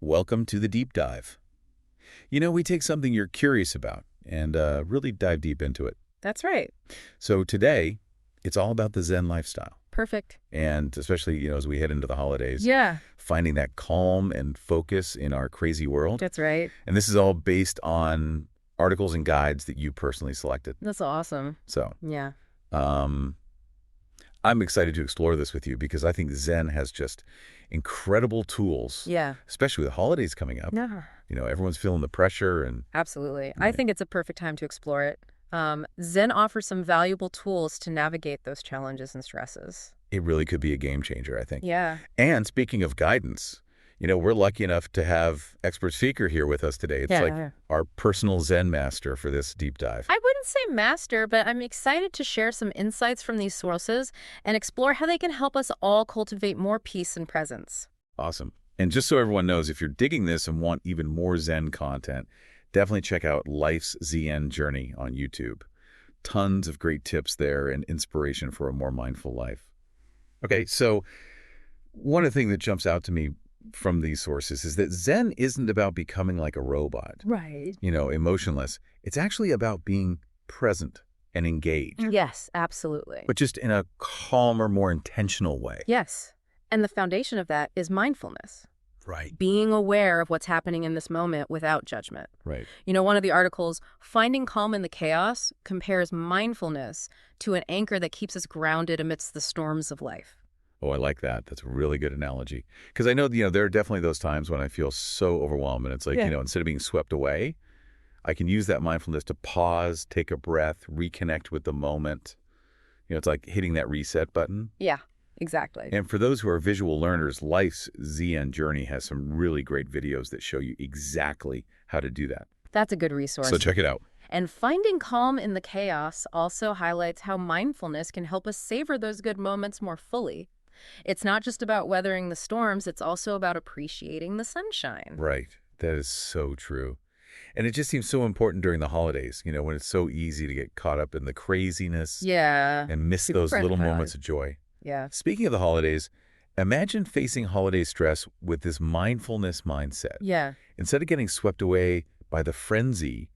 Welcome to the deep dive. We take something you're curious about and really dive deep into it. That's right. So today, it's all about the Zen lifestyle. Perfect. And especially, as we head into the holidays, Yeah, finding that calm and focus in our crazy world. that's right. And this is all based on articles and guides that you personally selected. That's awesome. So Yeah. um, I'm excited to explore this with you because I think Zen has just incredible tools, Yeah. especially with the holidays coming up. No, Everyone's feeling the pressure and absolutely. I Right. think it's a perfect time to explore it. Zen offers some valuable tools to navigate those challenges and stresses. it really could be a game changer, I think. Yeah. And speaking of guidance, we're lucky enough to have expert speaker here with us today. It's like Yeah. our personal Zen master for this deep dive. I wouldn't say master, but I'm excited to share some insights from these sources and explore how they can help us all cultivate more peace and presence. Awesome. And just so everyone knows, if you're digging this and want even more Zen content, definitely check out Life's Zen Journey on YouTube. Tons of great tips there and inspiration for a more mindful life. Okay, so one of the things that jumps out to me from these sources is that Zen isn't about becoming like a robot, Right. emotionless. It's actually about being present and engaged, Yes, absolutely. but just in a calmer, more intentional way. Yes. And the foundation of that is mindfulness. Right. Being aware of what's happening in this moment without judgment. Right. One of the articles, Finding Calm in the Chaos, compares mindfulness to an anchor that keeps us grounded amidst the storms of life. Oh, I like that. That's a really good analogy. Because I know, there are definitely those times when I feel so overwhelmed and it's like, Yeah. instead of being swept away, I can use that mindfulness to pause, take a breath, reconnect with the moment. It's like hitting that reset button. Yeah, exactly. And for those who are visual learners, Life's Zen Journey has some really great videos that show you exactly how to do that. That's a good resource. So check it out. And Finding Calm in the Chaos also highlights how mindfulness can help us savor those good moments more fully. It's not just about weathering the storms, it's also about appreciating the sunshine. Right. That is so true. And it just seems so important during the holidays, when it's so easy to get caught up in the craziness Yeah. and miss Super those little high. moments of joy. Yeah. Speaking of the holidays, imagine facing holiday stress with this mindfulness mindset. Yeah. Instead of getting swept away by the frenzy,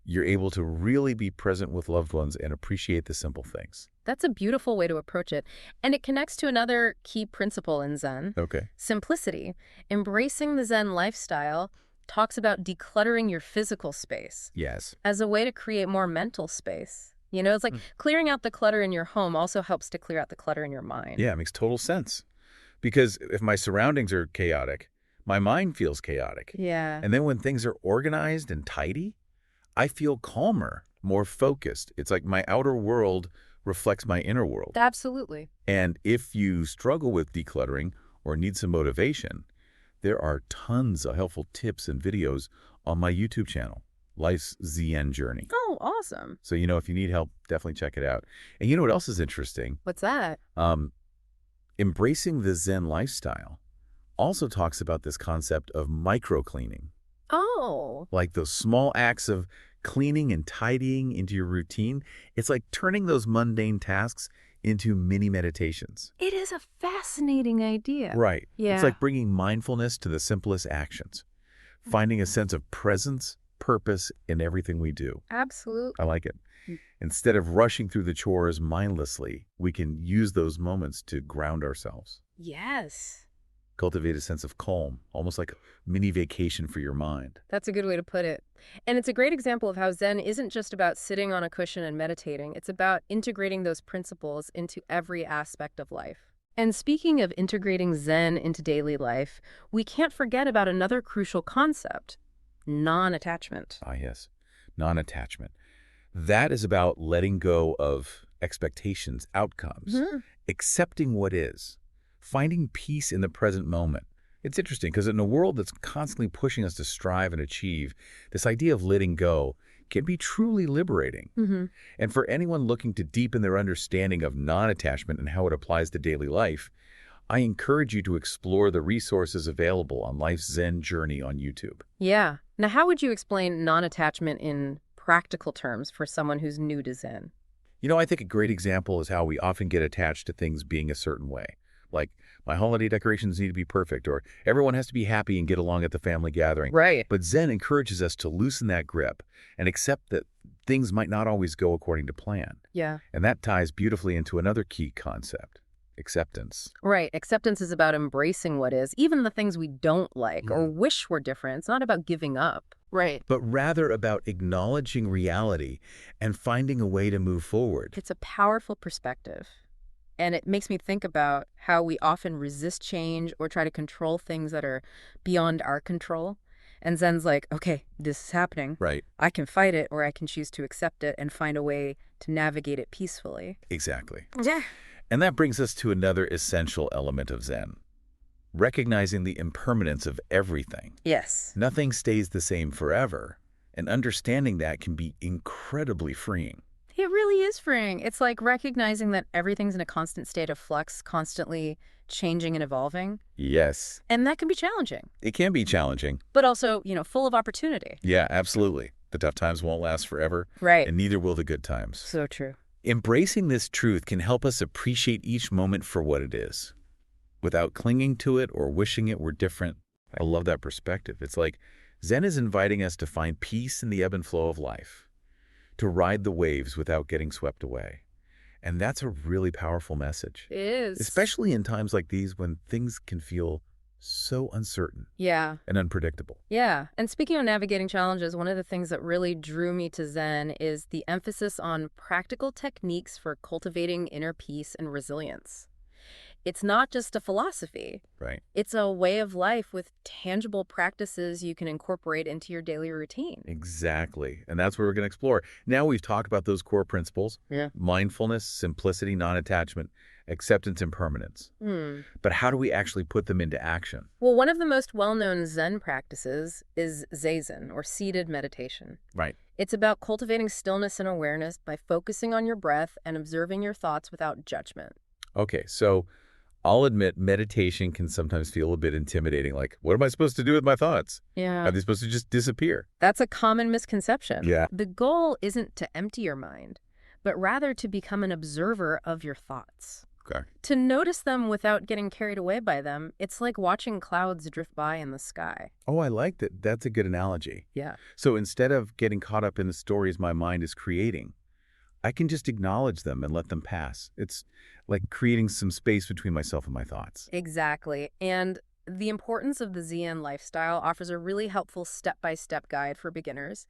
you're able to really be present with loved ones and appreciate the simple things. That's a beautiful way to approach it. And it connects to another key principle in Zen, Okay. simplicity. Embracing the Zen lifestyle talks about decluttering your physical space Yes. as a way to create more mental space. It's like clearing out the clutter in your home also helps to clear out the clutter in your mind. Yeah, it makes total sense. Because if my surroundings are chaotic, my mind feels chaotic. Yeah. And then when things are organized and tidy, I feel calmer, more focused. It's like my outer world reflects my inner world. Absolutely. And if you struggle with decluttering or need some motivation, there are tons of helpful tips and videos on my YouTube channel, Life's Zen Journey. Oh, awesome. So, if you need help, definitely check it out. And you know what else is interesting? What's that? Embracing the Zen lifestyle also talks about this concept of micro-cleaning, Oh, like those small acts of cleaning and tidying into your routine. It's like turning those mundane tasks into mini meditations. it is a fascinating idea. Right. Yeah. It's like bringing mindfulness to the simplest actions, finding a sense of presence, purpose in everything we do. Absolutely. I like it. Instead of rushing through the chores mindlessly, we can use those moments to ground ourselves, Yes. cultivate a sense of calm, almost like a mini vacation for your mind. That's a good way to put it. And it's a great example of how Zen isn't just about sitting on a cushion and meditating. It's about integrating those principles into every aspect of life. And speaking of integrating Zen into daily life, we can't forget about another crucial concept, non-attachment. Ah, yes. Non-attachment. That is about letting go of expectations, outcomes, accepting what is, finding peace in the present moment. It's interesting because in a world that's constantly pushing us to strive and achieve, this idea of letting go can be truly liberating. And for anyone looking to deepen their understanding of non-attachment and how it applies to daily life, I encourage you to explore the resources available on Life's Zen Journey on YouTube. Yeah. Now, how would you explain non-attachment in practical terms for someone who's new to Zen? I think a great example is how we often get attached to things being a certain way. Like, my holiday decorations need to be perfect, or everyone has to be happy and get along at the family gathering. Right. But Zen encourages us to loosen that grip and accept that things might not always go according to plan. Yeah. And that ties beautifully into another key concept, acceptance. Right. Acceptance is about embracing what is, even the things we don't like or wish were different. It's not about giving up. Right. But rather about acknowledging reality and finding a way to move forward. It's a powerful perspective. And it makes me think about how we often resist change or try to control things that are beyond our control. And Zen's like, okay, this is happening. Right. I can fight it, or I can choose to accept it and find a way to navigate it peacefully. Exactly. Yeah. And that brings us to another essential element of Zen, recognizing the impermanence of everything. Yes. Nothing stays the same forever, and understanding that can be incredibly freeing. It really is freeing. It's like recognizing that everything's in a constant state of flux, constantly changing and evolving. Yes. And that can be challenging, It can be challenging. but also, full of opportunity. Yeah, absolutely. The tough times won't last forever, Right. and neither will the good times. So true. Embracing this truth can help us appreciate each moment for what it is, without clinging to it or wishing it were different. I love that perspective. It's like Zen is inviting us to find peace in the ebb and flow of life, to ride the waves without getting swept away. And that's a really powerful message, It is. especially in times like these when things can feel so uncertain Yeah. and unpredictable. Yeah. And speaking of navigating challenges, one of the things that really drew me to Zen is the emphasis on practical techniques for cultivating inner peace and resilience. It's not just a philosophy. Right. It's a way of life with tangible practices you can incorporate into your daily routine. Exactly. And that's what we're going to explore. Now we've talked about those core principles, Yeah. mindfulness, simplicity, non-attachment, acceptance, and permanence. But how do we actually put them into action? Well, one of the most well-known Zen practices is Zazen, or seated meditation. Right. It's about cultivating stillness and awareness by focusing on your breath and observing your thoughts without judgment. Okay, so I'll admit meditation can sometimes feel a bit intimidating. Like, what am I supposed to do with my thoughts? Yeah. Are they supposed to just disappear? That's a common misconception. Yeah. The goal isn't to empty your mind, but rather to become an observer of your thoughts. Okay. To notice them without getting carried away by them, it's like watching clouds drift by in the sky. Oh, I like that. That's a good analogy. Yeah. So instead of getting caught up in the stories my mind is creating, I can just acknowledge them and let them pass. It's like creating some space between myself and my thoughts. Exactly. And the importance of the Zen lifestyle offers a really helpful step-by-step guide for beginners.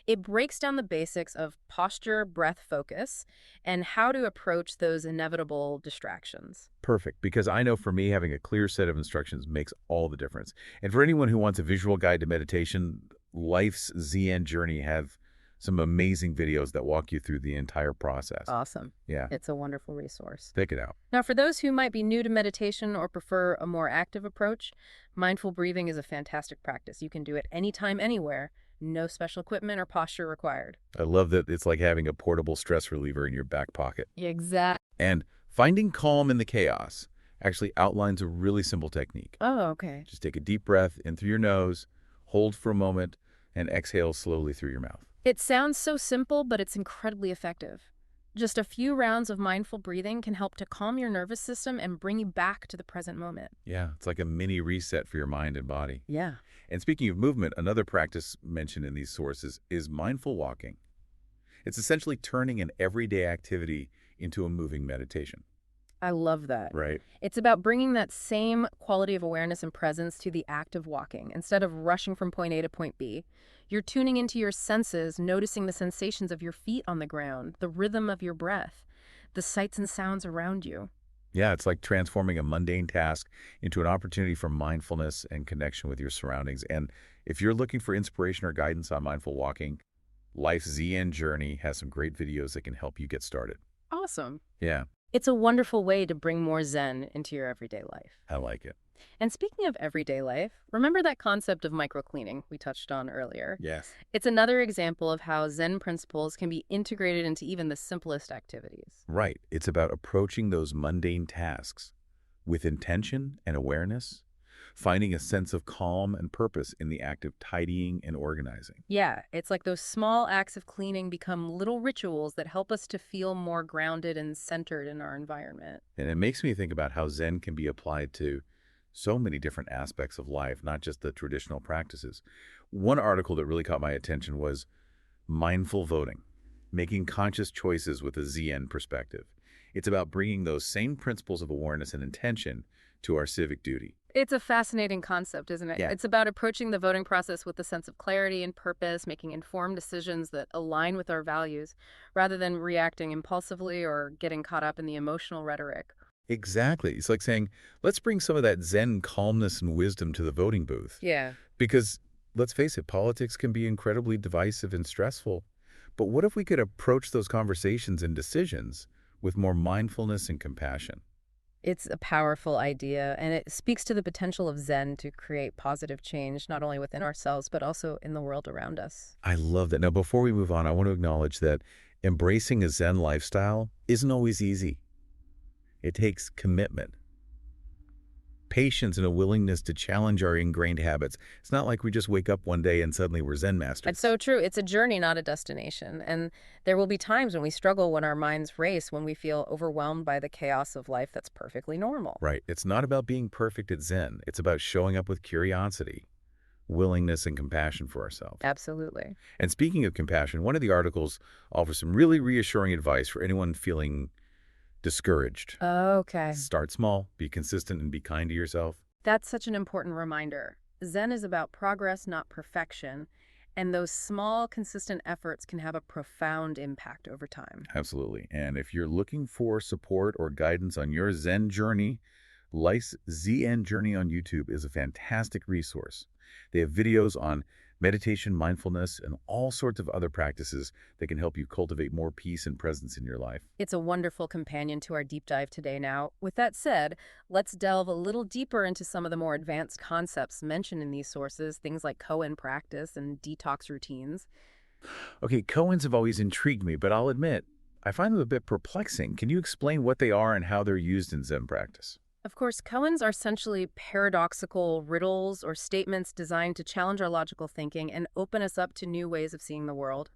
It breaks down the basics of posture, breath focus, and how to approach those inevitable distractions. Perfect, because I know for me, having a clear set of instructions makes all the difference. And for anyone who wants a visual guide to meditation, Life's Zen Journey have some amazing videos that walk you through the entire process. Awesome. Yeah, It's a wonderful resource. check it out. Now, for those who might be new to meditation or prefer a more active approach, mindful breathing is a fantastic practice. You can do it anytime, anywhere. No special equipment or posture required. I love that it's like having a portable stress reliever in your back pocket. Exactly. And finding calm in the chaos actually outlines a really simple technique. Oh, okay. Just take a deep breath in through your nose, hold for a moment, and exhale slowly through your mouth. It sounds so simple, but it's incredibly effective. Just a few rounds of mindful breathing can help to calm your nervous system and bring you back to the present moment. Yeah, it's like a mini reset for your mind and body. Yeah. And speaking of movement, another practice mentioned in these sources is mindful walking. It's essentially turning an everyday activity into a moving meditation. I love that. Right. It's about bringing that same quality of awareness and presence to the act of walking. Instead of rushing from point A to point B, you're tuning into your senses, noticing the sensations of your feet on the ground, the rhythm of your breath, the sights and sounds around you. Yeah, it's like transforming a mundane task into an opportunity for mindfulness and connection with your surroundings. And if you're looking for inspiration or guidance on mindful walking, Life's Zen Journey has some great videos that can help you get started. Awesome. Yeah, It's a wonderful way to bring more Zen into your everyday life. I like it. And speaking of everyday life, remember that concept of microcleaning we touched on earlier? Yes. It's another example of how Zen principles can be integrated into even the simplest activities. Right. It's about approaching those mundane tasks with intention and awareness, finding a sense of calm and purpose in the act of tidying and organizing. Yeah, it's like those small acts of cleaning become little rituals that help us to feel more grounded and centered in our environment. And it makes me think about how Zen can be applied to so many different aspects of life, not just the traditional practices. One article that really caught my attention was mindful voting, making conscious choices with a Zen perspective. It's about bringing those same principles of awareness and intention to our civic duty. It's a fascinating concept, isn't it? Yeah. It's about approaching the voting process with a sense of clarity and purpose, making informed decisions that align with our values, rather than reacting impulsively or getting caught up in the emotional rhetoric. Exactly. It's like saying, let's bring some of that Zen calmness and wisdom to the voting booth. Yeah. Because, let's face it, politics can be incredibly divisive and stressful. But what if we could approach those conversations and decisions with more mindfulness and compassion? It's a powerful idea, and it speaks to the potential of Zen to create positive change, not only within ourselves, but also in the world around us. I love that. Now, before we move on, I want to acknowledge that embracing a Zen lifestyle isn't always easy. It takes commitment, patience, and a willingness to challenge our ingrained habits. It's not like we just wake up one day and suddenly we're Zen masters. It's so true. It's a journey, not a destination. And there will be times when we struggle, when our minds race, when we feel overwhelmed by the chaos of life. That's perfectly normal. Right. It's not about being perfect at Zen. It's about showing up with curiosity, willingness, and compassion for ourselves. Absolutely. And speaking of compassion, one of the articles offers some really reassuring advice for anyone feeling discouraged. Okay. Start small, be consistent, and be kind to yourself. That's such an important reminder. Zen is about progress, not perfection. And those small, consistent efforts can have a profound impact over time. Absolutely. And if you're looking for support or guidance on your Zen journey, Life's Zen Journey on YouTube is a fantastic resource. They have videos on meditation, mindfulness, and all sorts of other practices that can help you cultivate more peace and presence in your life. It's a wonderful companion to our deep dive today now. With that said, let's delve a little deeper into some of the more advanced concepts mentioned in these sources, things like koan practice and detox routines. Okay, koans have always intrigued me, but I'll admit, I find them a bit perplexing. Can you explain what they are and how they're used in Zen practice? Of course, koans are essentially paradoxical riddles or statements designed to challenge our logical thinking and open us up to new ways of seeing the world.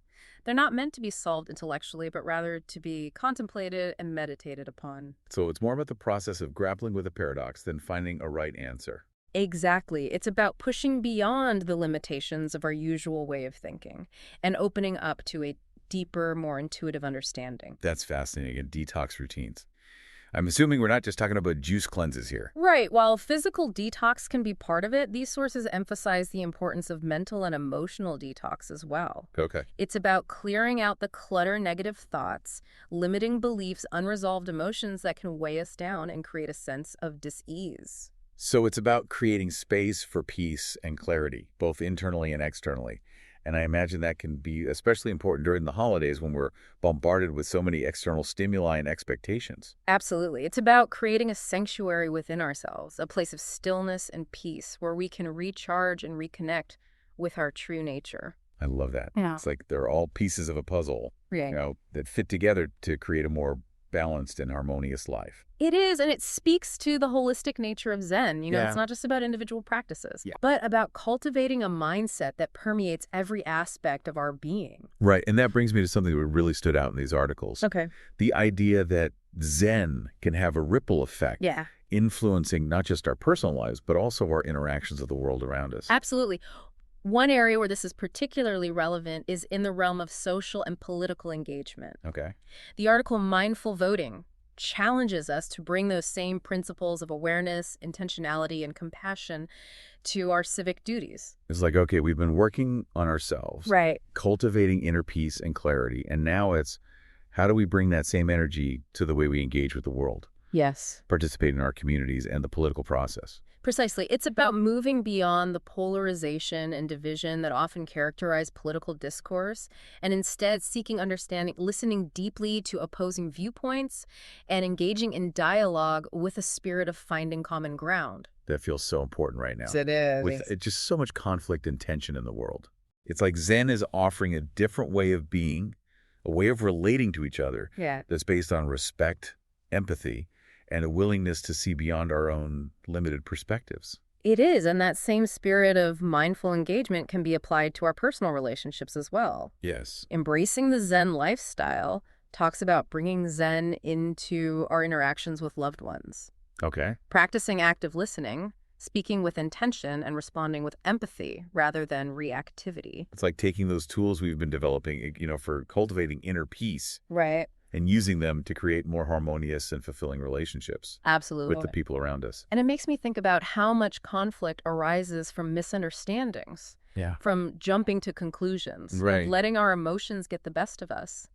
They're not meant to be solved intellectually, but rather to be contemplated and meditated upon. So it's more about the process of grappling with a paradox than finding a right answer. Exactly. It's about pushing beyond the limitations of our usual way of thinking and opening up to a deeper, more intuitive understanding. That's fascinating. And detox routines. I'm assuming we're not just talking about juice cleanses here. Right. While physical detox can be part of it, these sources emphasize the importance of mental and emotional detox as well. Okay. It's about clearing out the clutter, negative thoughts, limiting beliefs, unresolved emotions that can weigh us down and create a sense of dis-ease. So it's about creating space for peace and clarity, both internally and externally. And I imagine that can be especially important during the holidays when we're bombarded with so many external stimuli and expectations. Absolutely. It's about creating a sanctuary within ourselves, a place of stillness and peace where we can recharge and reconnect with our true nature. I love that. Yeah. It's like they're all pieces of a puzzle, Right. that fit together to create a more balanced and harmonious life. It is, and it speaks to the holistic nature of Zen. Yeah. It's not just about individual practices, Yeah. but about cultivating a mindset that permeates every aspect of our being. Right. And that brings me to something that really stood out in these articles. Okay. The idea that Zen can have a ripple effect, Yeah, influencing not just our personal lives, but also our interactions with the world around us. absolutely. One area where this is particularly relevant is in the realm of social and political engagement. Okay. The article Mindful Voting challenges us to bring those same principles of awareness, intentionality, and compassion to our civic duties. It's like, okay, we've been working on ourselves, Right. cultivating inner peace and clarity, and now it's how do we bring that same energy to the way we engage with the world, Yes. participate in our communities and the political process? Precisely. It's about moving beyond the polarization and division that often characterize political discourse and instead seeking understanding, listening deeply to opposing viewpoints, and engaging in dialogue with a spirit of finding common ground. That feels so important right now. It is. With just so much conflict and tension in the world. It's like Zen is offering a different way of being, a way of relating to each other Yeah. that's based on respect, empathy, and a willingness to see beyond our own limited perspectives. It is, and that same spirit of mindful engagement can be applied to our personal relationships as well. Yes. Embracing the Zen lifestyle talks about bringing Zen into our interactions with loved ones. Okay. Practicing active listening, speaking with intention, and responding with empathy rather than reactivity. It's like taking those tools we've been developing, for cultivating inner peace Right. and using them to create more harmonious and fulfilling relationships with Absolutely. the people around us. And it makes me think about how much conflict arises from misunderstandings, Yeah. from jumping to conclusions, Right. letting our emotions get the best of us.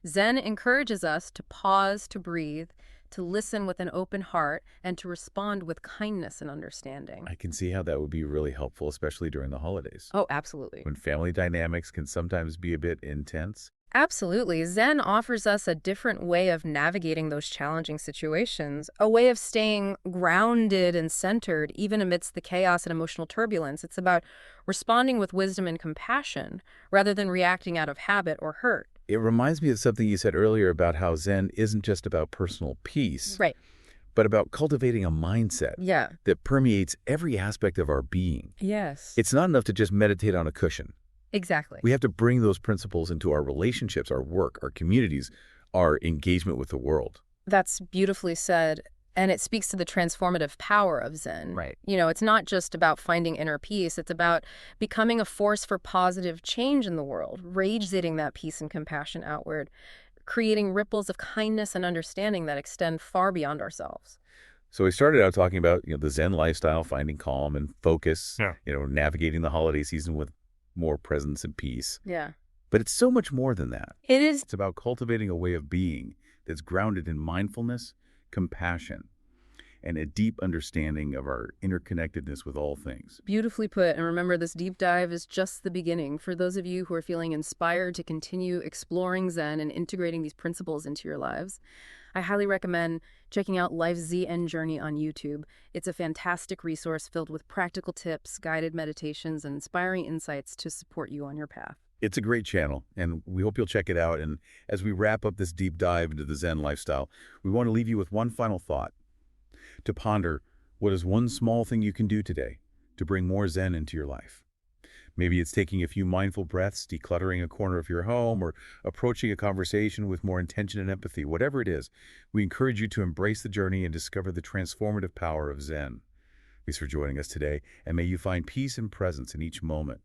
Zen encourages us to pause, to breathe, to listen with an open heart, and to respond with kindness and understanding. I can see how that would be really helpful, especially during the holidays, Oh, absolutely. when family dynamics can sometimes be a bit intense. Absolutely. Zen offers us a different way of navigating those challenging situations, a way of staying grounded and centered even amidst the chaos and emotional turbulence. It's about responding with wisdom and compassion rather than reacting out of habit or hurt. It reminds me of something you said earlier about how Zen isn't just about personal peace, Right. but about cultivating a mindset Yeah. that permeates every aspect of our being. Yes. It's not enough to just meditate on a cushion. Exactly. We have to bring those principles into our relationships, our work, our communities, our engagement with the world. That's beautifully said. And it speaks to the transformative power of Zen. Right. It's not just about finding inner peace. It's about becoming a force for positive change in the world, radiating that peace and compassion outward, creating ripples of kindness and understanding that extend far beyond ourselves. So we started out talking about, the Zen lifestyle, finding calm and focus, Yeah. navigating the holiday season with more presence and peace. Yeah. But it's so much more than that. It is. It's about cultivating a way of being that's grounded in mindfulness, compassion, and a deep understanding of our interconnectedness with all things. Beautifully put. And remember, this deep dive is just the beginning. For those of you who are feeling inspired to continue exploring Zen and integrating these principles into your lives, I highly recommend checking out Life's Zen Journey on YouTube. It's a fantastic resource filled with practical tips, guided meditations, and inspiring insights to support you on your path. It's a great channel, and we hope you'll check it out. And as we wrap up this deep dive into the Zen lifestyle, we want to leave you with one final thought. To ponder, what is one small thing you can do today to bring more Zen into your life? Maybe it's taking a few mindful breaths, decluttering a corner of your home, or approaching a conversation with more intention and empathy. Whatever it is, we encourage you to embrace the journey and discover the transformative power of Zen. Thanks for joining us today, and may you find peace and presence in each moment.